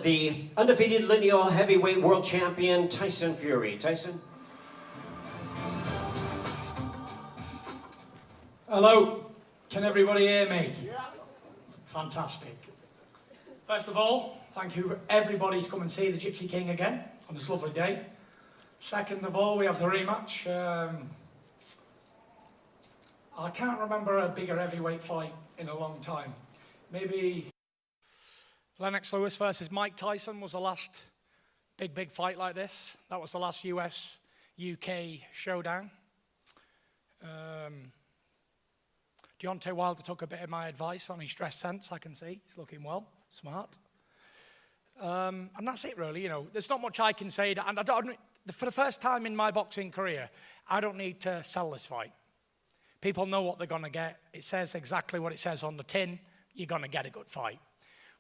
The undefeated lineal heavyweight world champion, Tyson Fury. Tyson? Hello, can everybody hear me? Yeah. Fantastic. First of all, thank you everybody to come and see the Gypsy King again on this lovely day. Second of all, we have the rematch. I can't remember a bigger heavyweight fight in a long time. Maybe Lennox Lewis versus Mike Tyson was the last big fight like this. That was the last US-UK showdown. Deonty Wilder took a bit of my advice on his dress sense, I can see. He's looking well, smart. And that's it really, you know. There's not much I can say. And for the first time in my boxing career, I don't need to sell this fight. People know what they're going to get. It says exactly what it says on the tin. You're going to get a good fight.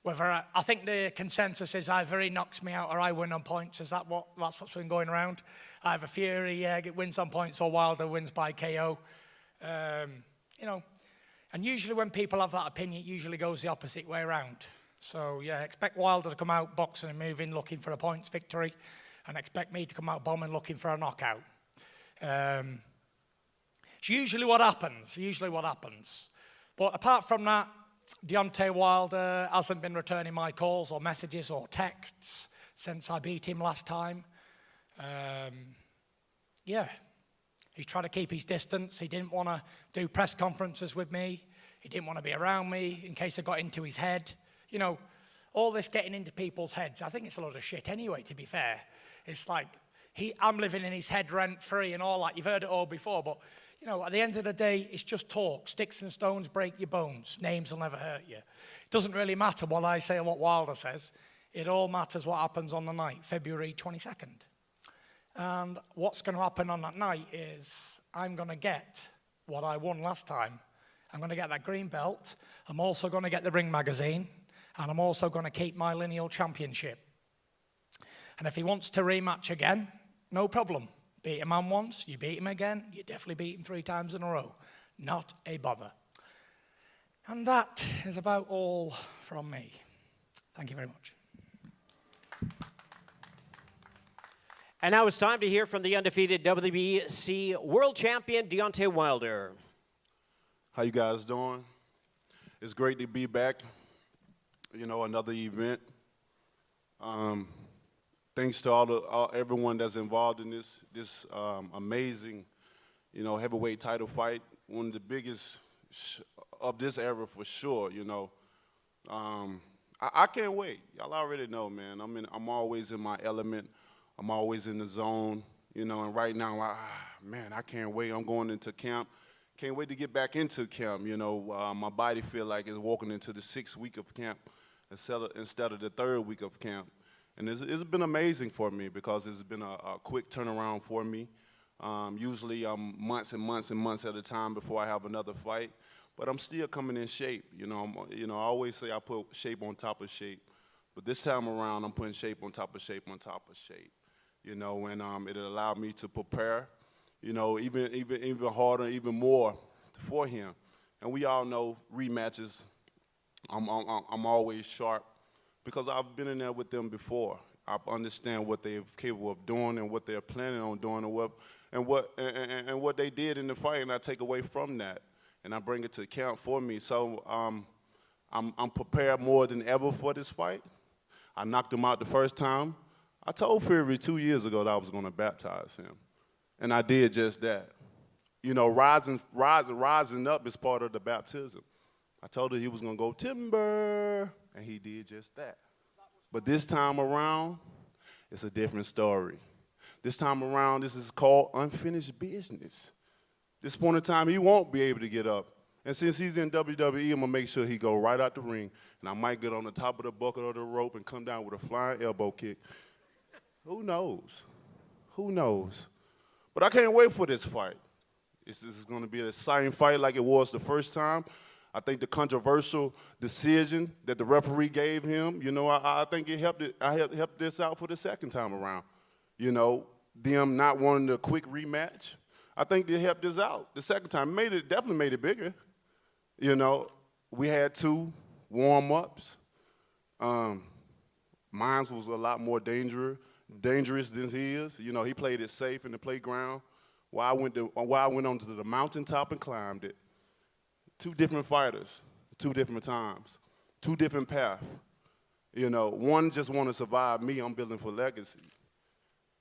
Whether I think the consensus is either he knocks me out or I win on points. That's what's been going around. Either Fury wins on points or Wilder wins by KO. You know, and usually when people have that opinion, it usually goes the opposite way around. So yeah, expect Wilder to come out boxing and moving, looking for a points victory, and expect me to come out bombing, looking for a knockout. It's usually what happens. But apart from that, Deonty Wilder hasn't been returning my calls or messages or texts since I beat him last time. Yeah, he's trying to keep his distance. He didn't want to do press conferences with me. He didn't want to be around me in case I got into his head. You know, all this getting into people's heads, I think it's a lot of shit anyway, to be fair. It's like, I'm living in his head rent-free and all that. You've heard it all before, but, you know, at the end of the day, it's just talk. Sticks and stones break your bones. Names will never hurt you. It doesn't really matter what I say or what Wilder says. It all matters what happens on the night, February 22nd. And what's going to happen on that night is I'm going to get what I won last time. I'm going to get that green belt. I'm also going to get the Ring magazine. And I'm also going to keep my lineal championship. And if he wants to rematch again, no problem. Beat a man once, you beat him again, you definitely beat him 3 times in a row. Not a bother. And that is about all from me. Thank you very much. And now it's time to hear from the undefeated WBC world champion, Deonty Wilder. How you guys doing? It's great to be back. You know, another event. Thanks to everyone that's involved in this amazing, you know, heavyweight title fight. One of the biggest of this era for sure. You know, I can't wait. Y'all already know, man. I'm always in my element. I'm always in the zone. You know, and right now, man, I can't wait. I'm going into camp. Can't wait to get back into camp. You know, my body feel like it's walking into the 6th week of camp instead of the 3rd week of camp. And it's been amazing for me because it's been a quick turnaround for me. Usually I'm months and months and months at a time before I have another fight, but I'm still coming in shape. You know, I always say I put shape on top of shape, but this time around I'm putting shape on top of shape on top of shape. You know, and it allowed me to prepare, you know, even harder, even more for him. And we all know rematches. I'm always sharp. Because I've been in there with them before. I understand what they're capable of doing and what they're planning on doing and what they did in the fight, and I take away from that and I bring it to account for me. So I'm prepared more than ever for this fight. I knocked him out the first time. I told Fury 2 years ago that I was going to baptize him, and I did just that. You know, rising up is part of the baptism. I told her he was going to go timber, and he did just that. But this time around, it's a different story. This time around, this is called unfinished business. This point in time, he won't be able to get up. And since he's in WWE, I'm going to make sure he go right out the ring, and I might get on the top of the bucket or the rope and come down with a flying elbow kick. Who knows? Who knows? But I can't wait for this fight. This is going to be an exciting fight like it was the first time. I think the controversial decision that the referee gave him, you know, I think it helped this out for the second time around. You know, them not wanting the quick rematch. I think they helped us out the second time. Definitely made it bigger. You know, we had 2 warm-ups. Mine was a lot more dangerous than his. You know, he played it safe in the playground. While I went onto the mountaintop and climbed it. Two different fighters, two different times, two different paths. You know, one just want to survive me. I'm building for legacy.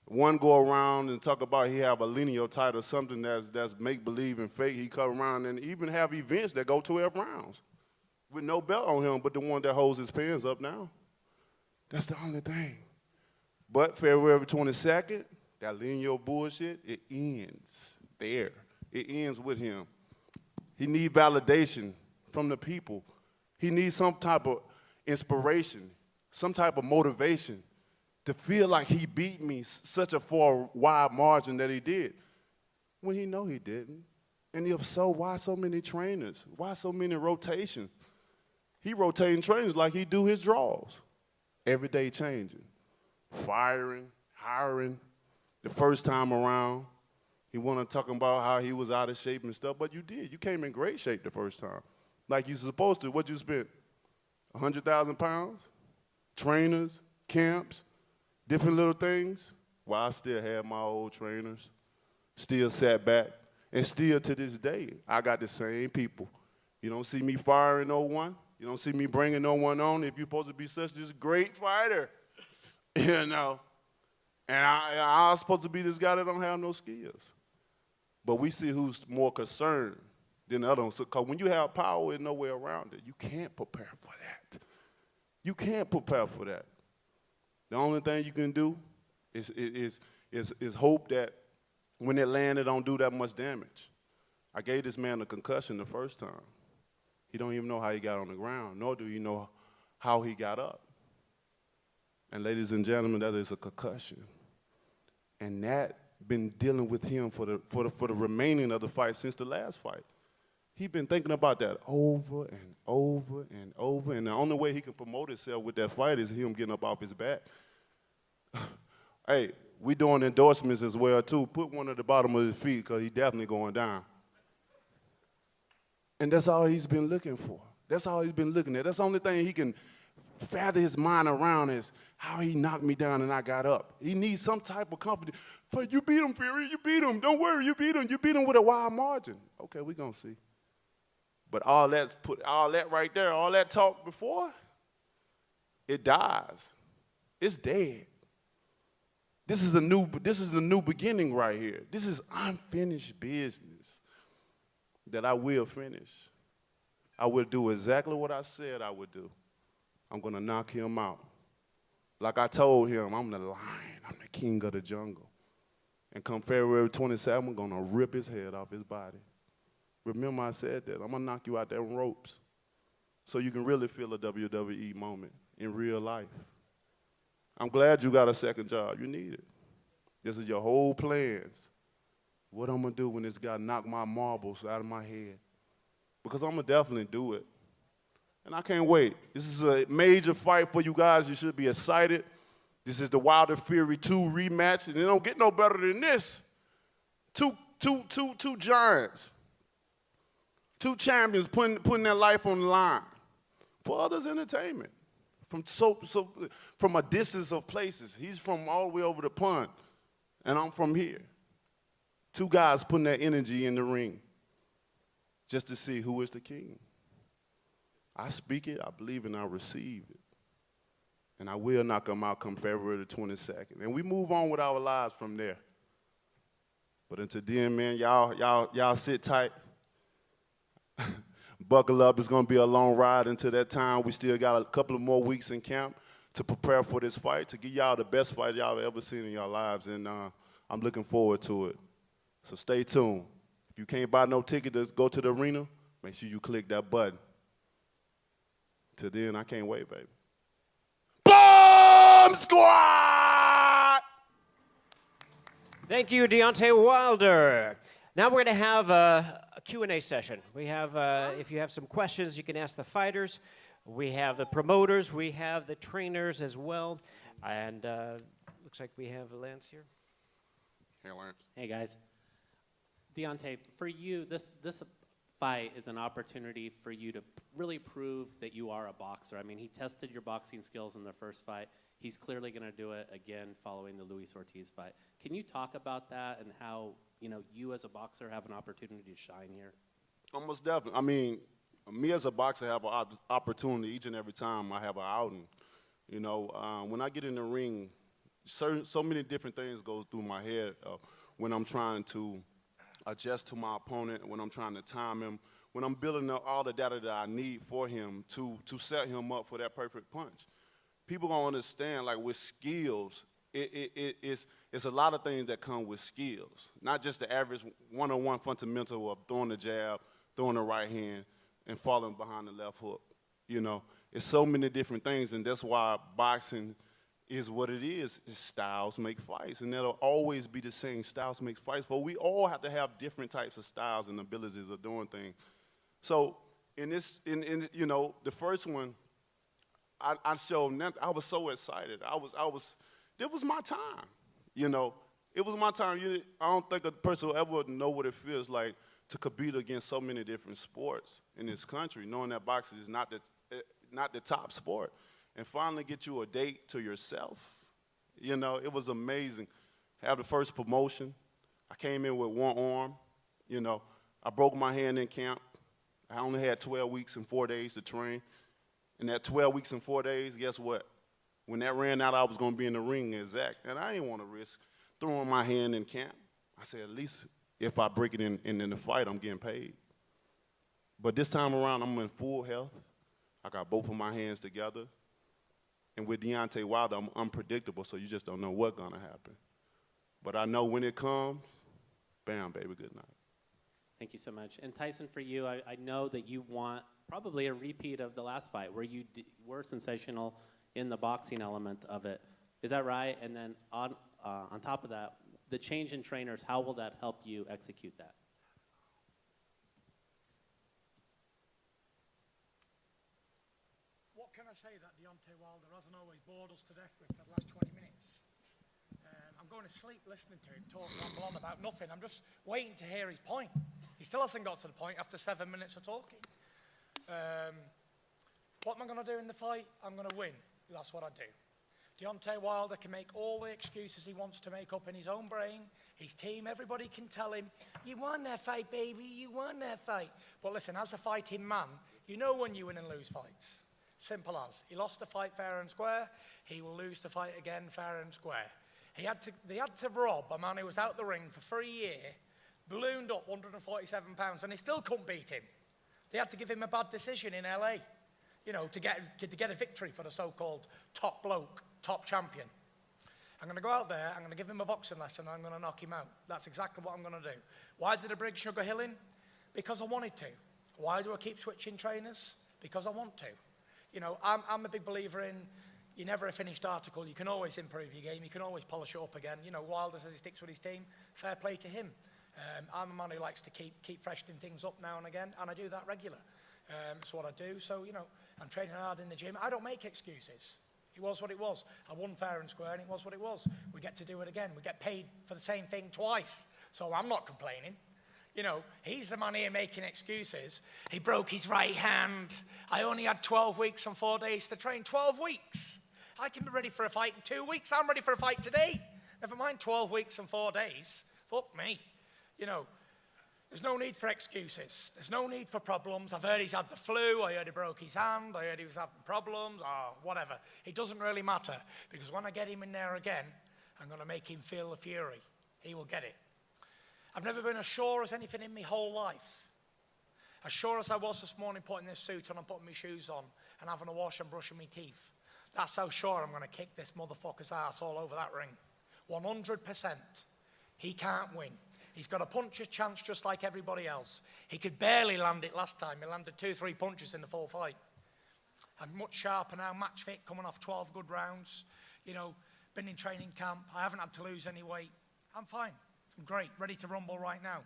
One go around and talk about he have a lineal title, something that's make believe and fake. He come around and even have events that go 12 rounds with no belt on him, but the one that holds his pants up now. That's the only thing. But February 22nd, that lineal bullshit, it ends there. It ends with him. He need validation from the people. He needs some type of inspiration, some type of motivation to feel like he beat me such a far wide margin that he did, when he know he didn't. And if so, why so many trainers? Why so many rotations? He rotating trainers like he do his draws. Every day changing, firing, hiring. The first time around, he wanted to talk about how he was out of shape and stuff, but you did. You came in great shape the first time, like you supposed to. What you spent? 100,000 pounds? Trainers, camps, different little things. Well, I still have my old trainers, still sat back, and still to this day, I got the same people. You don't see me firing no one. You don't see me bringing no one on if you're supposed to be such this great fighter, you know. And I was supposed to be this guy that don't have no skills. But we see who's more concerned than the other ones. Because when you have power and no way around it, you can't prepare for that. You can't prepare for that. The only thing you can do is hope that when it lands, it don't do that much damage. I gave this man a concussion the first time. He don't even know how he got on the ground, nor do he know how he got up. And ladies and gentlemen, that is a concussion. And that been dealing with him for the remaining of the fight since the last fight. He been thinking about that over and over and over, and the only way he can promote himself with that fight is him getting up off his back. Hey, we doing endorsements as well too. Put one at the bottom of his feet because he definitely going down. And that's all he's been looking for. That's all he's been looking at. That's the only thing he can fathom his mind around is how he knocked me down and I got up. He needs some type of confidence. But you beat him, Fury. You beat him. Don't worry, you beat him. You beat him with a wide margin. Okay, we're going to see. But all that right there, all that talk before, it dies. It's dead. This is the new beginning right here. This is unfinished business that I will finish. I will do exactly what I said I would do. I'm going to knock him out. Like I told him, I'm the lion. I'm the king of the jungle. And come February 27th, I'm going to rip his head off his body. Remember I said that. I'm going to knock you out them ropes so you can really feel a WWE moment in real life. I'm glad you got a second job. You need it. This is your whole plans. What I'm going to do when this guy knock my marbles out of my head. Because I'm going to definitely do it. And I can't wait. This is a major fight for you guys. You should be excited. This is the Wilder Fury 2 rematch, and it don't get no better than this. Two giants. Two champions putting their life on the line for others' entertainment. From a distance of places. He's from all the way over the pond, and I'm from here. Two guys putting their energy in the ring just to see who is the king. I speak it, I believe, and I receive it. And I will knock them out come February the 22nd. And we move on with our lives from there. But until then, man, y'all sit tight. Buckle up. It's going to be a long ride until that time. We still got a couple of more weeks in camp to prepare for this fight, to give y'all the best fight y'all have ever seen in your lives. And I'm looking forward to it. So stay tuned. If you can't buy no ticket to go to the arena, make sure you click that button. Till then, I can't wait, baby. Bomb Squad! Thank you, Deonty Wilder. Now we're going to have a Q&A session. We have, if you have some questions, you can ask the fighters. We have the promoters. We have the trainers as well. And looks like we have Lance here. Hey, Lance. Hey, guys. Deonty, for you, this fight is an opportunity for you to really prove that you are a boxer. I mean, he tested your boxing skills in the first fight. He's clearly going to do it again following the Luis Ortiz fight. Can you talk about that and how, you as a boxer have an opportunity to shine here? Almost definitely. I mean, me as a boxer have an opportunity each and every time I have an outing. When I get in the ring, so many different things go through my head when I'm trying to adjust to my opponent, when I'm trying to time him, when I'm building up all the data that I need for him to set him up for that perfect punch. People don't understand, like with skills, it's a lot of things that come with skills, not just the average one-on-one fundamental of throwing the jab, throwing the right hand, and falling behind the left hook. It's so many different things, and that's why boxing is what it is. Styles make fights, and that'll always be the same. Styles make fights, but we all have to have different types of styles and abilities of doing things. So in the first one, I showed nothing. I was so excited. It was my time. It was my time. I don't think a person will ever know what it feels like to compete against so many different sports in this country, knowing that boxing is not the top sport, and finally get you a date to yourself. It was amazing. Have the first promotion. I came in with one arm. I broke my hand in camp. I only had 12 weeks and 4 days to train. In that 12 weeks and 4 days, guess what? When that ran out, I was going to be in the ring exact, and I didn't want to risk throwing my hand in camp. I said, at least if I break it in the fight, I'm getting paid. But this time around, I'm in full health. I got both of my hands together. And with Deonty Wilder, I'm unpredictable, so you just don't know what's going to happen. But I know when it comes, bam, baby, good night. Thank you so much. And Tyson, for you, I know that you want probably a repeat of the last fight where you were sensational in the boxing element of it. Is that right? And then on top of that, the change in trainers, how will that help you execute that? What can I say that Deonty Wilder hasn't always bored us to death with for the last 20 minutes? I'm going to sleep listening to him talk ramble on about nothing. I'm just waiting to hear his point. He still hasn't got to the point after 7 minutes of talking. What am I going to do in the fight? I'm going to win. That's what I do. Deonty Wilder can make all the excuses he wants to make up in his own brain, his team, everybody can tell him, you won that fight, baby, you won that fight. But listen, as a fighting man, you know when you win and lose fights. Simple as. He lost the fight fair and square, he will lose the fight again fair and square. They had to rob a man who was out the ring for 3 years, ballooned up 147 pounds, and they still couldn't beat him. They had to give him a bad decision in LA, to get a victory for the so-called top bloke, top champion. I'm going to go out there, I'm going to give him a boxing lesson, and I'm going to knock him out. That's exactly what I'm going to do. Why did I bring Sugar Hill in? Because I wanted to. Why do I keep switching trainers? Because I want to. I'm a big believer in you're never a finished article. You can always improve your game. You can always polish it up again. Wilder says he sticks with his team. Fair play to him. I'm a man who likes to keep freshening things up now and again, and I do that regular. That's what I do. So, I'm training hard in the gym. I don't make excuses. It was what it was. I won fair and square, and it was what it was. We get to do it again. We get paid for the same thing twice. So I'm not complaining. He's the man here making excuses. He broke his right hand. I only had 12 weeks and 4 days to train. 12 weeks. I can be ready for a fight in 2 weeks. I'm ready for a fight today. Never mind 12 weeks and 4 days. Fuck me. There's no need for excuses. There's no need for problems. I've heard he's had the flu. I heard he broke his hand. I heard he was having problems or whatever. It doesn't really matter because when I get him in there again, I'm going to make him feel the fury. He will get it. I've never been as sure as anything in my whole life. As sure as I was this morning putting this suit on and putting my shoes on and having a wash and brushing my teeth. That's how sure I'm going to kick this motherfucker's ass all over that ring. 100%. He can't win. He's got a puncher's chance just like everybody else. He could barely land it last time. He landed 2-3 punches in the full fight. I'm much sharper now, match fit, coming off 12 good rounds. Been in training camp. I haven't had to lose any weight. I'm fine. I'm great, ready to rumble right now.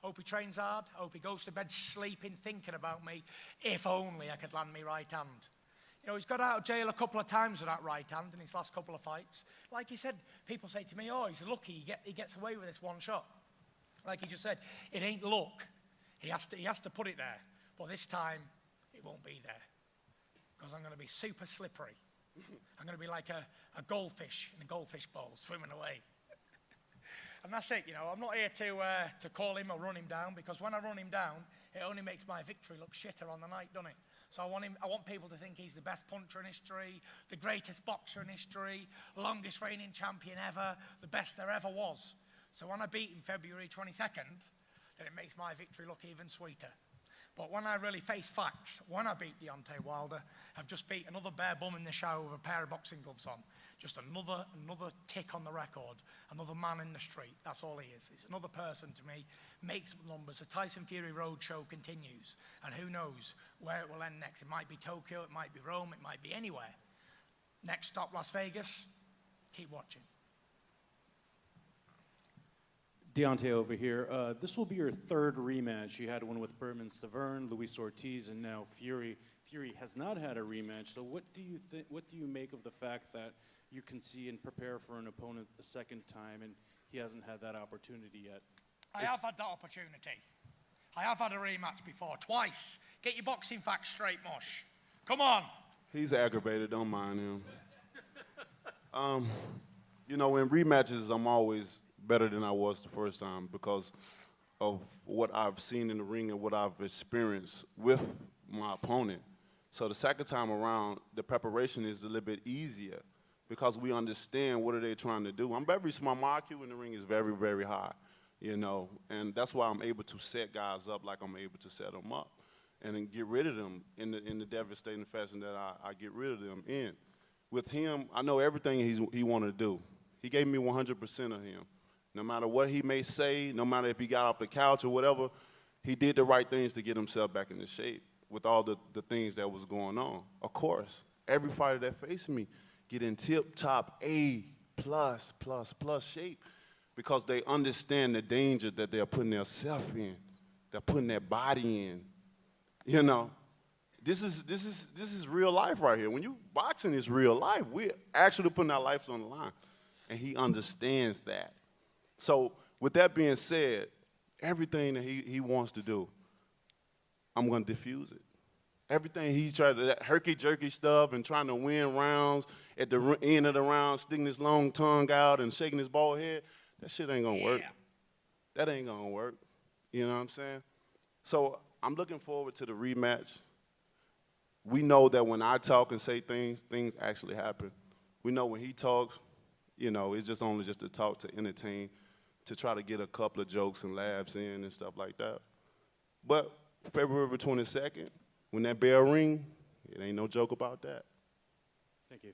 Hope he trains hard. Hope he goes to bed sleeping, thinking about me. If only I could land me right hand. He's got out of jail a couple of times with that right hand in his last couple of fights. Like he said, people say to me, oh, he's lucky he gets away with this one shot. Like he just said, it ain't luck. He has to put it there. But this time, it won't be there. Because I'm going to be super slippery. I'm going to be like a goldfish in a goldfish bowl, swimming away. And that's it, you know. I'm not here to call him or run him down, because when I run him down, it only makes my victory look shitter on the night, doesn't it? So I want people to think he's the best puncher in history, the greatest boxer in history, longest reigning champion ever, the best there ever was. So when I beat him February 22nd, then it makes my victory look even sweeter. But when I really face facts, when I beat Deonty Wilder, I've just beat another bare bum in the shower with a pair of boxing gloves on. Just another tick on the record, another man in the street. That's all he is. He's another person to me, makes numbers. The Tyson Fury road show continues, and who knows where it will end next. It might be Tokyo, it might be Rome, it might be anywhere. Next stop, Las Vegas. Keep watching. Deonty over here. This will be your third rematch. You had one with Berman Stavern, Luis Ortiz, and now Fury. Fury has not had a rematch. So what do you make of the fact that you can see and prepare for an opponent the second time, and he hasn't had that opportunity yet? I have had that opportunity. I have had a rematch before, twice. Get your boxing facts straight, Mosh. Come on. He's aggravated, don't mind him. You know, in rematches, I'm always better than I was the first time because of what I've seen in the ring and what I've experienced with my opponent. So the second time around, the preparation is a little bit easier because we understand what are they trying to do. I'm very smart. My IQ in the ring is very, very high, you know, and that's why I'm able to set guys up like I'm able to set them up and then get rid of them in the devastating fashion that I get rid of them in. With him, I know everything he wanted to do. He gave me 100% of him. No matter what he may say, no matter if he got off the couch or whatever, he did the right things to get himself back into shape with all the things that was going on. Of course, every fighter that faced me get in tip-top A++ shape because they understand the danger that they're putting themselves in. They're putting their body in. You know, this is real life right here. When you boxing is real life. We're actually putting our lives on the line, and he understands that. So with that being said, everything that he wants to do, I'm going to diffuse it. Everything he's trying to, that herky-jerky stuff and trying to win rounds at the end of the round, sticking his long tongue out and shaking his bald head, that shit ain't going to work. That ain't going to work. You know what I'm saying? So I'm looking forward to the rematch. We know that when I talk and say things, things actually happen. We know when he talks, you know, it's just only just to talk, to entertain, to try to get a couple of jokes and laughs in and stuff like that. But February 22nd, when that bell ring, it ain't no joke about that. Thank you.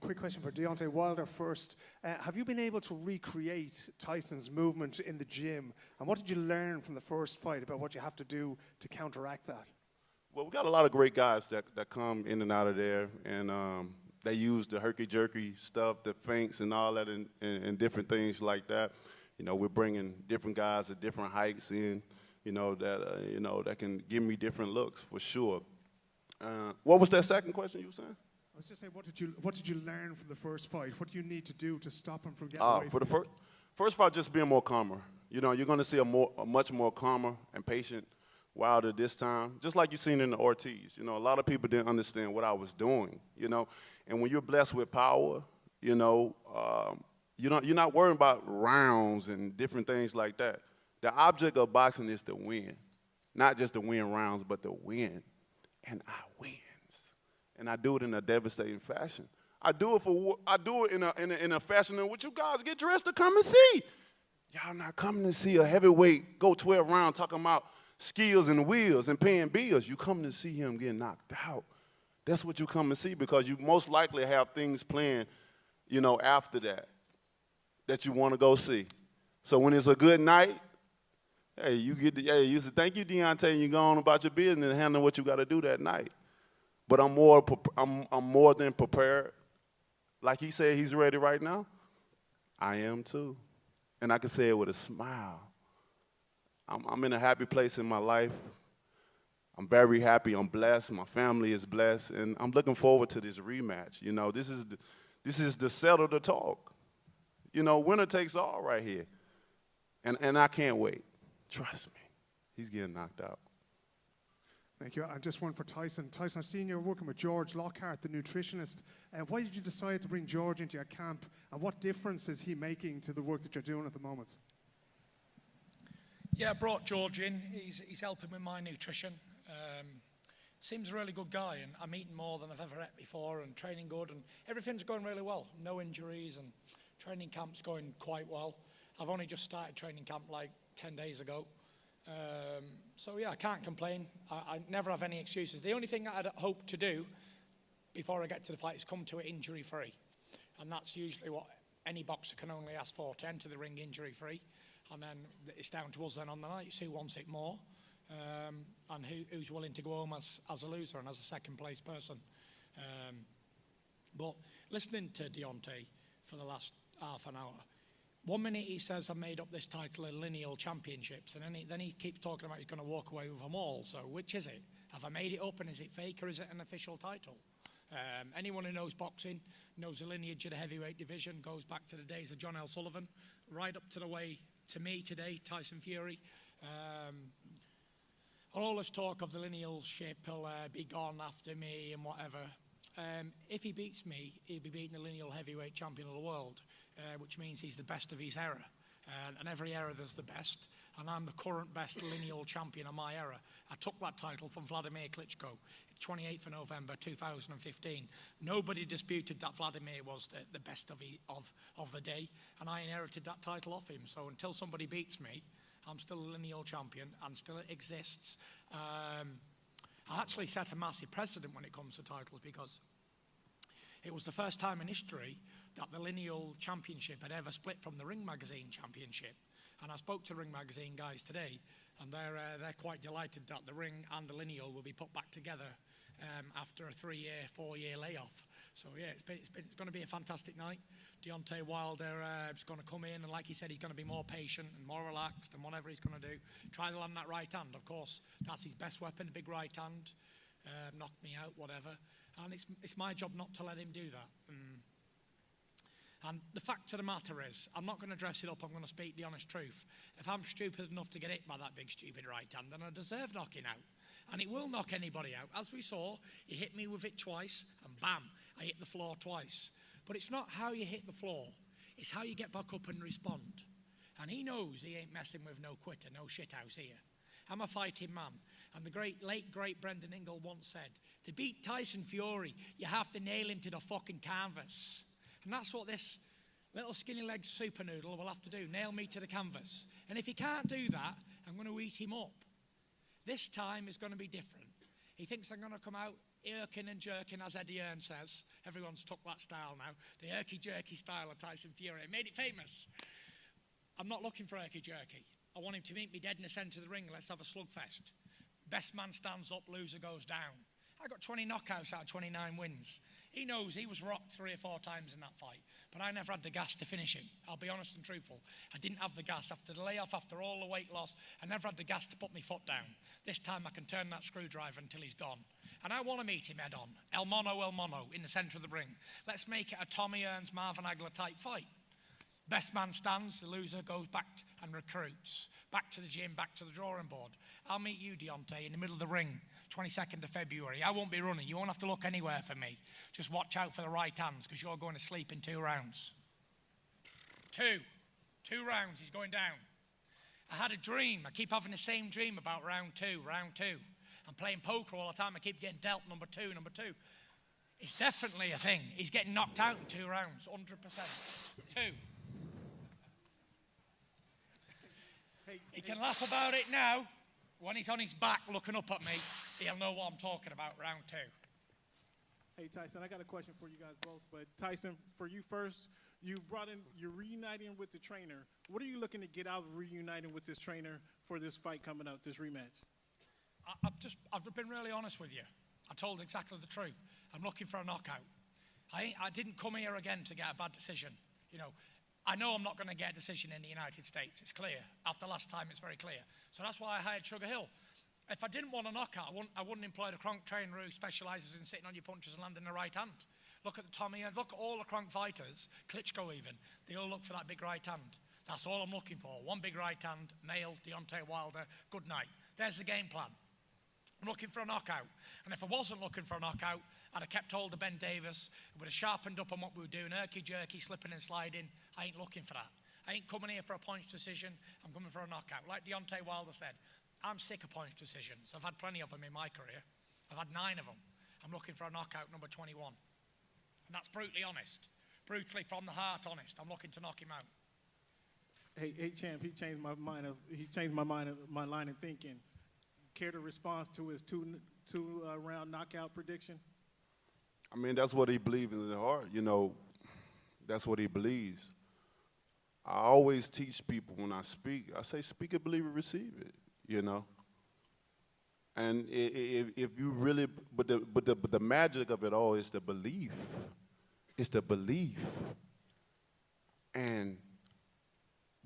Quick question for Deonty Wilder first. Have you been able to recreate Tyson's movement in the gym? And what did you learn from the first fight about what you have to do to counteract that? Well, we got a lot of great guys that come in and out of there, and they use the herky-jerky stuff, the feints and all that, and different things like that. You know, we're bringing different guys at different heights in, you know, that can give me different looks for sure. What was that second question you were saying? I was just saying, what did you learn from the first fight? What do you need to do to stop him from getting away For from the first fight, just being more calmer. You know, you're going to see a much more calmer and patient Wilder this time, just like you've seen in the Ortiz. You know, a lot of people didn't understand what I was doing, you know. And when you're blessed with power, you know, you're not worrying about rounds and different things like that. The object of boxing is to win, not just to win rounds, but to win. And I wins. And I do it in a devastating fashion. I do it in a fashion in which you guys get dressed to come and see. Y'all not coming to see a heavyweight go 12 rounds talking about skills and wheels and paying bills. You come to see him get knocked out. That's what you come to see because you most likely have things planned, you know, after that you want to go see. So when it's a good night, hey, you say, thank you, Deonty, and you go on about your business and handle what you got to do that night. But I'm more than prepared. Like he said he's ready right now, I am too. And I can say it with a smile. I'm in a happy place in my life. I'm very happy. I'm blessed. My family is blessed. And I'm looking forward to this rematch. You know, this is the settle the talk. You know, winner takes all right here. And I can't wait. trust me, he's getting knocked out. Thank you. And just one for Tyson. Tyson, I've seen you're working with George Lockhart, the nutritionist. Why did you decide to bring George into your camp, and what difference is he making to the work that you're doing at the moment? Yeah, I brought George in. He's helping with my nutrition. Seems a really good guy, and I'm eating more than I've ever ate before, and training good, and everything's going really well. No injuries, and training camp's going quite well. I've only just started training camp like 10 days ago. So yeah, I can't complain. I never have any excuses. The only thing I'd hope to do before I get to the fight is come to it injury-free. And that's usually what any boxer can only ask for, to enter the ring injury-free. And then it's down to us then on the night, who wants it more, and who's willing to go home as a loser and as a second-place person. But listening to Deonty for the last half an hour, 1 minute he says, I made up this title of lineal championships, and then he keeps talking about he's going to walk away with them all. So which is it? Have I made it up, and is it fake, or is it an official title? Anyone who knows boxing knows the lineage of the heavyweight division goes back to the days of John L. Sullivan, right up to the way to me today, Tyson Fury. All this talk of the lineal ship, he'll be gone after me and whatever. If he beats me, he'll be beating the lineal heavyweight champion of the world, which means he's the best of his era. And every era there's the best, and I'm the current best lineal champion of my era. I took that title from Vladimir Klitschko, 28th of November 2015. Nobody disputed that Vladimir was the best of the day, and I inherited that title off him. So until somebody beats me, I'm still a lineal champion and still exists. I actually set a massive precedent when it comes to titles, because it was the first time in history that the lineal championship had ever split from the Ring Magazine championship. And I spoke to Ring Magazine guys today, and they're quite delighted that the Ring and the lineal will be put back together after a 3-year, 4-year layoff. So yeah, it's going to be a fantastic night. Deonty Wilder is going to come in, and like he said, he's going to be more patient and more relaxed, and whatever he's going to do, try to land that right hand. Of course, that's his best weapon, the big right hand. Knock me out, whatever. And it's my job not to let him do that. And the fact of the matter is, I'm not going to dress it up, I'm going to speak the honest truth. If I'm stupid enough to get hit by that big stupid right hand, then I deserve knocking out. And it will knock anybody out. As we saw, he hit me with it twice, and bam, I hit the floor twice. But it's not how you hit the floor, it's how you get back up and respond. And he knows he ain't messing with no quitter, no shithouse here. I'm a fighting man. And the late great Brendan Ingle once said, to beat Tyson Fury, you have to nail him to the fucking canvas. And that's what this little skinny-legged super noodle will have to do, nail me to the canvas. And if he can't do that, I'm going to eat him up. This time is going to be different. He thinks I'm going to come out irking and jerking, as Eddie Hearn says. Everyone's took that style now. The irky-jerky style of Tyson Fury. It made it famous. I'm not looking for irky-jerky. I want him to meet me dead in the centre of the ring. Let's have a slugfest. Best man stands up, loser goes down. I got 20 knockouts out of 29 wins. He knows he was rocked 3 or 4 times in that fight, but I never had the gas to finish him. I'll be honest and truthful. I didn't have the gas. After the layoff, after all the weight loss, I never had the gas to put my foot down. This time I can turn that screwdriver until he's gone. And I want to meet him head on. El mono, in the centre of the ring. Let's make it a Tommy Hearns, Marvin Hagler type fight. Best man stands, the loser goes back and recruits. Back to the gym, back to the drawing board. I'll meet you, Deonty, in the middle of the ring, 22nd of February. I won't be running. You won't have to look anywhere for me. Just watch out for the right hands, because you're going to sleep in 2 rounds. 2 rounds, he's going down. I had a dream. I keep having the same dream about round 2. I'm playing poker all the time. I keep getting dealt number 2. It's definitely a thing. He's getting knocked out in 2 rounds, 100%. 2. He can laugh about it now. When he's on his back looking up at me, he'll know what I'm talking about, round 2. Hey, Tyson, I got a question for you guys both. But Tyson, for you first, you're reuniting with the trainer. What are you looking to get out of reuniting with this trainer for this fight coming up, this rematch? I've been really honest with you. I told exactly the truth. I'm looking for a knockout. I didn't come here again to get a bad decision. You know, I know I'm not going to get a decision in the United States. It's clear. After last time, it's very clear. So that's why I hired Sugar Hill. If I didn't want a knockout, I wouldn't employ the cronk trainer who specialises in sitting on your punches and landing the right hand. Look at the Tommy, look at all the cronk fighters, Klitschko even. They all look for that big right hand. That's all I'm looking for. One big right hand, nail Deonty Wilder, good night. There's the game plan. I'm looking for a knockout. And if I wasn't looking for a knockout, I'd have kept hold of Ben Davis. It would have sharpened up on what we were doing, herky-jerky, slipping and sliding. I ain't looking for that. I ain't coming here for a points decision. I'm coming for a knockout. Like Deontay Wilder said, I'm sick of points decisions. I've had plenty of them in my career. I've had 9 of them. I'm looking for a knockout, number 21. And that's brutally honest. Brutally, from the heart, honest. I'm looking to knock him out. Hey, champ, he changed my mind. My line of thinking. Care to respond to his two round knockout prediction? I mean, that's what he believes in his heart. You know, that's what he believes. I always teach people when I speak, I say, speak it, believe it, receive it, you know. And if you really, but the magic of it all is the belief. It's the belief. And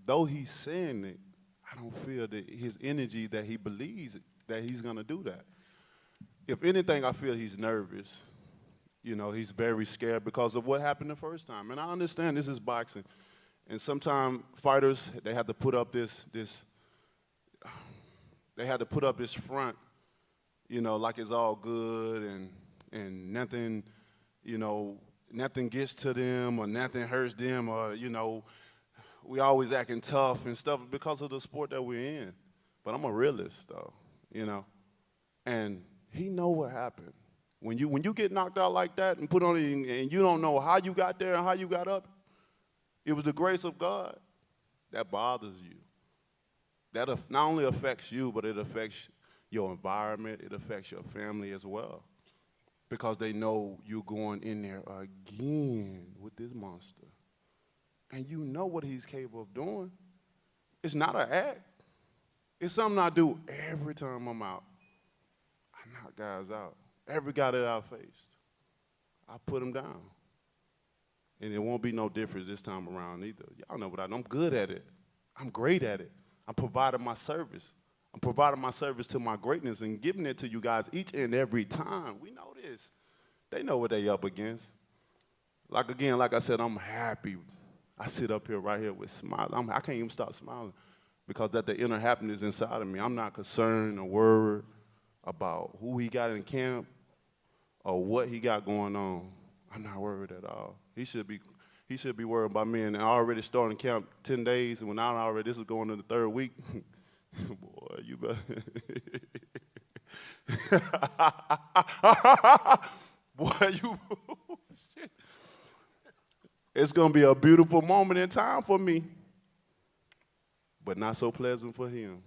though he's saying it, I don't feel that his energy that he believes that he's going to do that. If anything, I feel he's nervous. You know, he's very scared because of what happened the first time. And I understand this is boxing. And sometimes fighters, they have to put up this front, you know, like it's all good and nothing, you know, nothing gets to them or nothing hurts them or, you know, we always acting tough and stuff because of the sport that we're in. But I'm a realist, though, you know. And he know what happened. When you get knocked out like that and put on and you don't know how you got there and how you got up, it was the grace of God that bothers you. That not only affects you, but it affects your environment. It affects your family as well. Because they know you're going in there again with this monster. And you know what he's capable of doing. It's not an act. It's something I do every time I'm out. I knock guys out. Every guy that I faced, I put him down. And it won't be no difference this time around either. Y'all know what I'm good at it. I'm great at it. I'm providing my service. I'm providing my service to my greatness and giving it to you guys each and every time. We know this. They know what they up against. Like I said, I'm happy. I sit up here right here with smiles. I can't even stop smiling because that's the inner happiness inside of me. I'm not concerned or worried about who he got in camp or what he got going on. I'm not worried at all. He should be worried about me. And I already starting camp 10 days, and when this is going to the 3rd week, boy, you better. Boy, you. Shit. It's going to be a beautiful moment in time for me, but not so pleasant for him.